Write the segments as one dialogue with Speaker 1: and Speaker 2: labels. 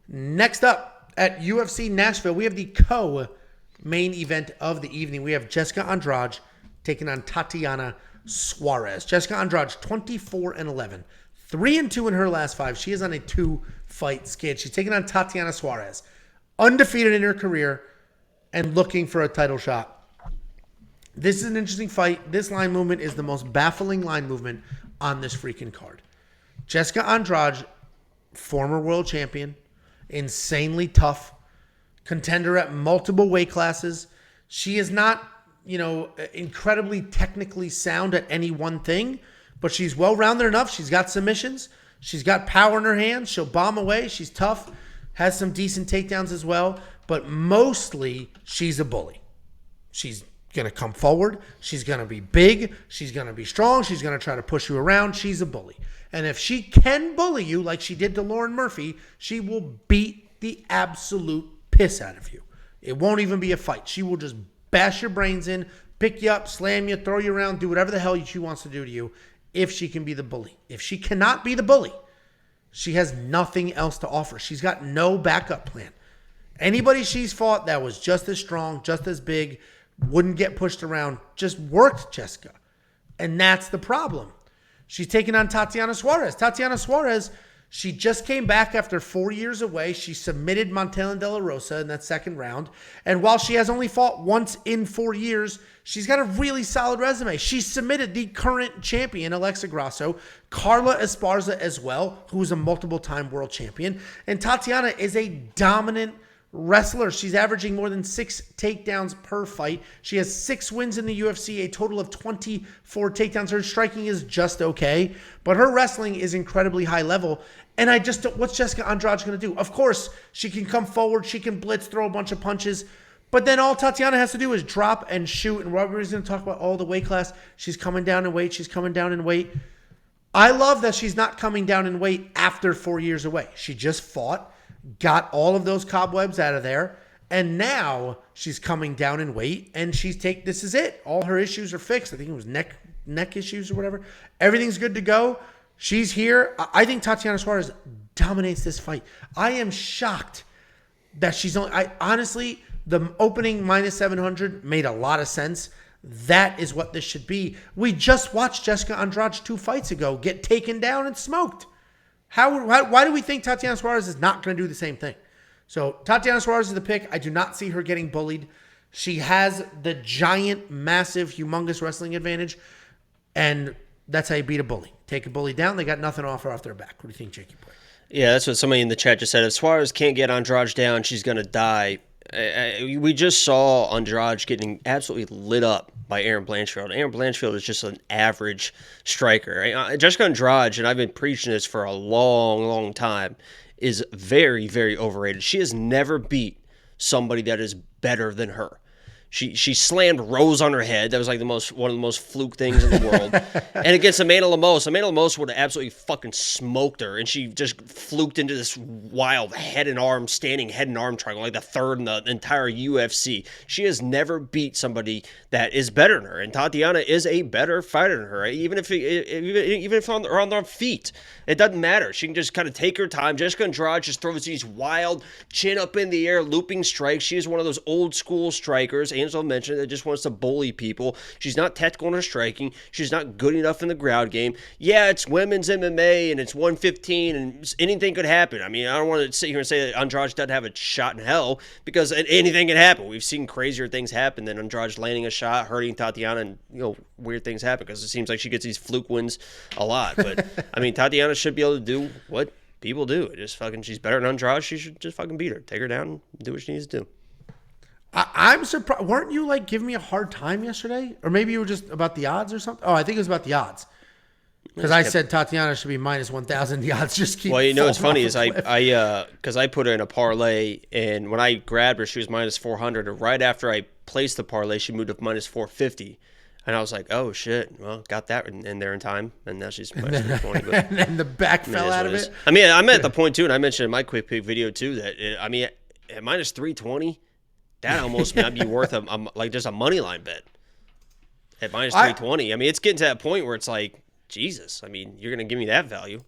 Speaker 1: Next up at UFC Nashville, we have the co-main event of the evening. We have Jessica Andrade taking on Tatiana Suarez. Jessica Andrade, 24-11. 3-2 in her last 5. She is on a 2-fight skid. She's taking on Tatiana Suarez, undefeated in her career and looking for a title shot. This is an interesting fight. This line movement is the most baffling line movement on this freaking card. Jessica Andrade, former world champion, insanely tough, contender at multiple weight classes. She is not, incredibly technically sound at any one thing, but she's well-rounded enough. She's got submissions. She's got power in her hands. She'll bomb away. She's tough, has some decent takedowns as well, but mostly she's a bully. She's going to come forward. She's going to be big. She's going to be strong. She's going to try to push you around. She's a bully. And if she can bully you like she did to Lauren Murphy, she will beat the absolute piss out of you. It won't even be a fight. She will just bash your brains in, pick you up, slam you, throw you around, do whatever the hell she wants to do to you if she can be the bully. If she cannot be the bully, she has nothing else to offer. She's got no backup plan. Anybody she's fought that was just as strong, just as big, wouldn't get pushed around, just worked Jessica. And that's the problem. She's taking on Tatiana Suarez. Tatiana Suarez, she just came back after 4 years away. She submitted Montelena De La Rosa in that second round. And while she has only fought once in 4 years, she's got a really solid resume. She submitted the current champion, Alexa Grasso, Carla Esparza as well, who is a multiple-time world champion. And Tatiana is a dominant wrestler. She's averaging more than 6 takedowns per fight. She has 6 wins in the UFC, a total of 24 takedowns. Her striking is just okay, but her wrestling is incredibly high level. And what's Jessica Andrade going to do? Of course, she can come forward, she can blitz, throw a bunch of punches, but then all Tatiana has to do is drop and shoot. And Robert's going to talk about all the weight class. She's coming down in weight. She's coming down in weight. I love that she's not coming down in weight after 4 years away. She just fought, got all of those cobwebs out of there, and now she's coming down in weight, and this is it. All her issues are fixed. I think it was neck issues or whatever. Everything's good to go. She's here. I think Tatiana Suarez dominates this fight. I am shocked that honestly, the opening minus 700 made a lot of sense. That is what this should be. We just watched Jessica Andrade 2 fights ago get taken down and smoked. Why do we think Tatiana Suarez is not going to do the same thing? So Tatiana Suarez is the pick. I do not see her getting bullied. She has the giant, massive, humongous wrestling advantage, and that's how you beat a bully. Take a bully down. They got nothing to offer off their back. What do you think, Jakey boy?
Speaker 2: Yeah, that's what somebody in the chat just said. If Suarez can't get Andrade down, she's going to die. We just saw Andrade getting absolutely lit up by Aaron Blanchfield. Aaron Blanchfield is just an average striker. Jessica Andrade, and I've been preaching this for a long, long time, is very, very overrated. She has never beat somebody that is better than her. She slammed Rose on her head. That was like one of the most fluke things in the world. And against Amanda Lemos would have absolutely fucking smoked her. And she just fluked into this wild standing head and arm triangle, like the third in the entire UFC. She has never beat somebody that is better than her. And Tatiana is a better fighter than her, even if on their feet. It doesn't matter. She can just kind of take her time. Jessica Andrade just throws these wild chin up in the air looping strikes. She is one of those old school strikers. Angela mentioned that just wants to bully people. She's not technical in her striking. She's not good enough in the ground game. Yeah, it's women's MMA and it's 115 and anything could happen. I mean, I don't want to sit here and say that Andrade doesn't have a shot in hell because anything can happen. We've seen crazier things happen than Andrade landing a shot, hurting Tatiana, and weird things happen because it seems like she gets these fluke wins a lot. But I mean, Tatiana should be able to do what people do. She's better than Andrade. She should just fucking beat her. Take her down and do what she needs to do.
Speaker 1: I'm surprised. Weren't you giving me a hard time yesterday? Or maybe you were just about the odds or something? Oh, I think it was about the odds. Because I said Tatiana should be minus 1,000. The odds just keep falling.
Speaker 2: Well, what's funny is I put her in a parlay, and when I grabbed her, she was minus 400. And right after I placed the parlay, she moved up minus 450. And I was like, oh, shit. Well, got that in there in time. And now she's minus 420. But
Speaker 1: and then the back fell out of it.
Speaker 2: I mean, I'm at the point, too, and I mentioned in my quick pick video, too, that, at minus 320, that almost might be worth just a money line bet at minus 320. I mean, it's getting to that point where it's like, Jesus, I mean, you're going to give me that value.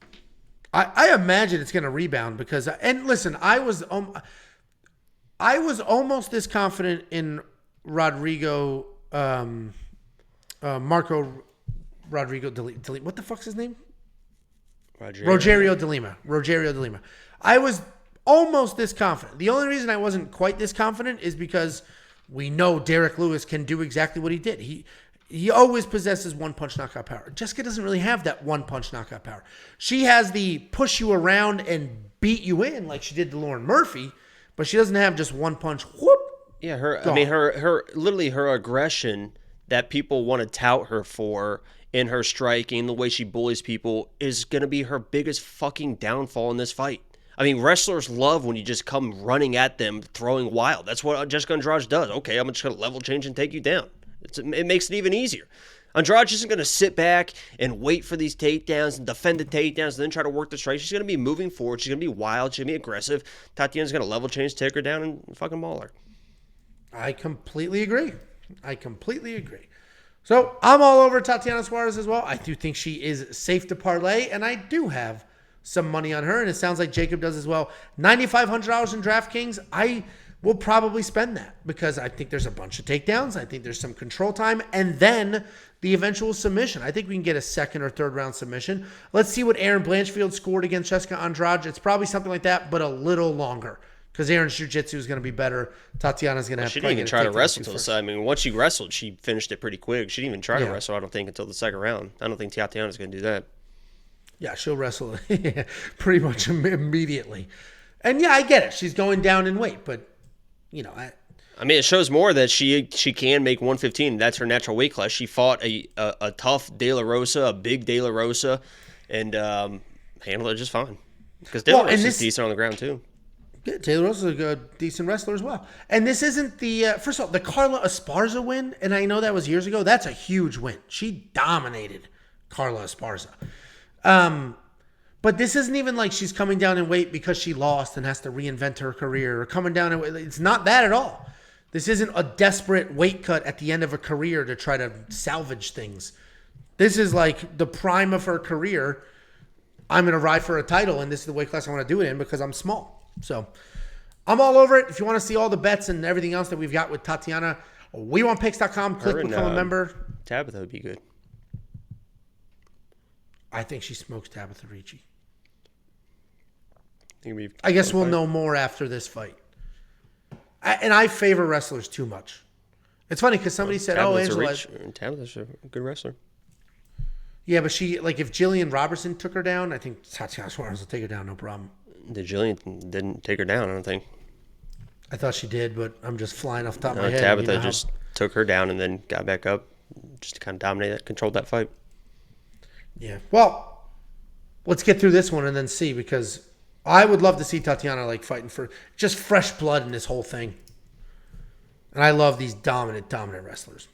Speaker 1: I imagine it's going to rebound because, and listen, I was almost this confident in Rodrigo, Marco Rodrigo de Lima. What the fuck's his name? Rogerio de Lima. I was almost this confident. The only reason I wasn't quite this confident is because we know Derek Lewis can do exactly what he did. He always possesses one-punch knockout power. Jessica doesn't really have that one-punch knockout power. She has the push you around and beat you in like she did to Lauren Murphy, but she doesn't have just one punch. Whoop.
Speaker 2: Yeah, her aggression that people want to tout her for in her striking, the way she bullies people, is going to be her biggest fucking downfall in this fight. I mean, wrestlers love when you just come running at them, throwing wild. That's what Jessica Andrade does. Okay, I'm just going to level change and take you down. It makes it even easier. Andrade isn't going to sit back and wait for these takedowns and defend the takedowns and then try to work the strike. She's going to be moving forward. She's going to be wild. She's going to be aggressive. Tatiana's going to level change, take her down, and fucking maul her.
Speaker 1: I completely agree. So I'm all over Tatiana Suarez as well. I do think she is safe to parlay, and I do have some money on her, and it sounds like Jacob does as well. $9,500 in DraftKings. I will probably spend that because I think there's a bunch of takedowns. I think there's some control time, and then the eventual submission. I think we can get a second or third round submission. Let's see what Erin Blanchfield scored against Jessica Andrade. It's probably something like that, but a little longer. Because Erin's jiu-jitsu is going to be better. Tatiana's going to have
Speaker 2: She didn't even try to wrestle until the side. I mean, once she wrestled, she finished it pretty quick. She didn't even try to wrestle, I don't think, until the second round. I don't think Tatiana's going to do that.
Speaker 1: Yeah, she'll wrestle pretty much immediately. And yeah, I get it. She's going down in weight, but, you know,
Speaker 2: I mean, it shows more that she can make 115. That's her natural weight class. She fought a tough De La Rosa, a big De La Rosa, and handled it just fine. Because De La Rosa's decent on the ground, too.
Speaker 1: Yeah, Taylor Rose is a good, decent wrestler as well. And this isn't the, first of all, the Carla Esparza win, and I know that was years ago, that's a huge win. She dominated Carla Esparza. But this isn't even like she's coming down in weight because she lost and has to reinvent her career or coming down in weight. It's not that at all. This isn't a desperate weight cut at the end of a career to try to salvage things. This is like the prime of her career. I'm going to ride for a title, and this is the weight class I want to do it in because I'm small. So I'm all over it. If you want to see all the bets and everything else that we've got with Tatiana, WeWantPicks.com. Click become a member.
Speaker 2: Tabitha would be good.
Speaker 1: I think she smokes Tabitha Ricci.
Speaker 2: I
Speaker 1: guess we'll know more after this fight. And I favor wrestlers too much. It's funny because somebody said,
Speaker 2: Tabitha's a good wrestler.
Speaker 1: Yeah, but she, like, if Jillian Robertson took her down, I think Tatiana Suarez will take her down, no problem.
Speaker 2: The Jillian didn't take her down, I don't think.
Speaker 1: I thought she did, but I'm just flying off the top of my head.
Speaker 2: Tabitha just took her down and then got back up, just to kind of dominate it, controlled that fight.
Speaker 1: Yeah. Well, let's get through this one and then see, because I would love to see Tatiana like fighting for just fresh blood in this whole thing. And I love these dominant wrestlers.